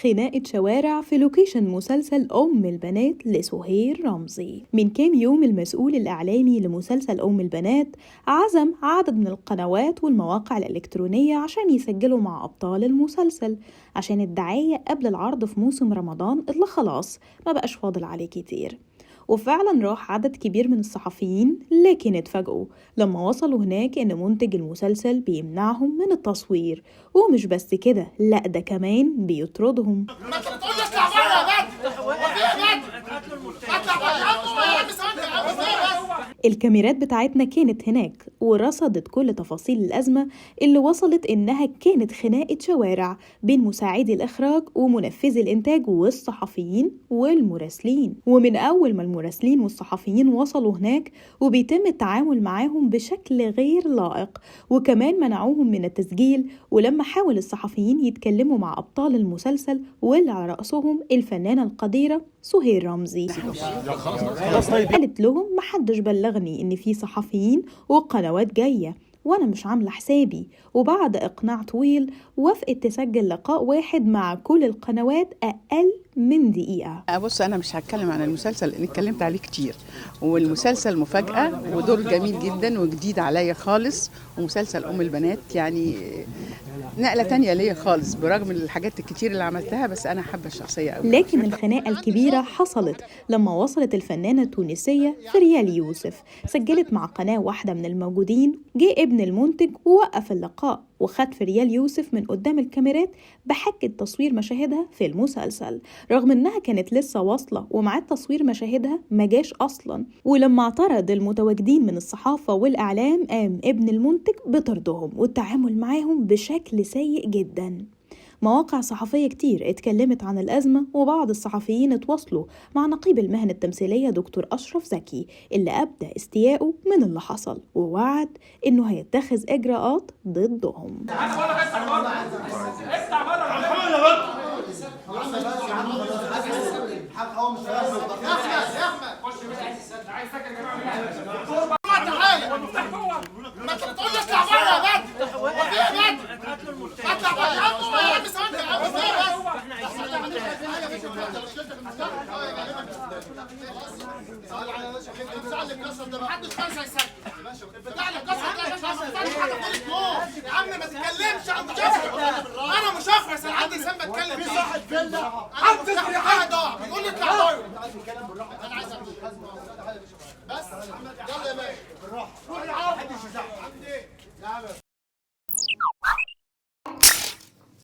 خناقة شوارع في لوكيشن مسلسل أم البنات لسهير رمزي. من كام يوم المسؤول الإعلامي لمسلسل أم البنات عزم عدد من القنوات والمواقع الإلكترونية عشان يسجلوا مع أبطال المسلسل عشان الدعاية قبل العرض في موسم رمضان اللي خلاص ما بقاش فاضل عليه كتير. وفعلا راح عدد كبير من الصحفيين، لكن اتفاجئوا لما وصلوا هناك ان منتج المسلسل بيمنعهم من التصوير، ومش بس كده، لا ده كمان بيطردهم. الكاميرات بتاعتنا كانت هناك ورصدت كل تفاصيل الأزمة اللي وصلت إنها كانت خناقة شوارع بين مساعدي الإخراج ومنفذي الإنتاج والصحفيين والمراسلين. ومن أول ما المراسلين والصحفيين وصلوا هناك وبيتم التعامل معاهم بشكل غير لائق، وكمان منعوهم من التسجيل. ولما حاول الصحفيين يتكلموا مع أبطال المسلسل واللي على رأسهم الفنانة القديرة سهير رمزي، قالت لهم محدش بلغني إن في صحفيين وقنوات جاية وأنا مش عاملة حسابي. وبعد إقناع طويل وافقت تسجل لقاء واحد مع كل القنوات أقل من دقيقة. بص، أنا مش هتكلم عن المسلسل لأن اتكلمت عليه كتير، والمسلسل مفاجأة ودور جميل جدا وجديد عليا خالص، ومسلسل أم البنات يعني نقلة تانية ليا خالص برغم الحاجات الكتير اللي عملتها، بس أنا حابة الشخصية قوي. لكن الخناقة الكبيرة حصلت لما وصلت الفنانة التونسية فريال يوسف، سجلت مع قناة واحدة من الموجودين. جه ابن المنتج ووقف اللقاء وخد فريال يوسف من قدام الكاميرات بحجة تصوير مشاهدها في المسلسل، رغم انها كانت لسه واصلة ومعاد تصوير مشاهدها مجاش اصلا. ولما اعترض المتواجدين من الصحافة والاعلام قام ابن المنتج بطردهم والتعامل معاهم بشكل سيء جدا. مواقع صحفية كتير اتكلمت عن الأزمة، وبعض الصحفيين اتواصلوا مع نقيب المهن التمثيلية دكتور أشرف زكي اللي أبدى استيائه من اللي حصل ووعد إنه هيتخذ إجراءات ضدهم.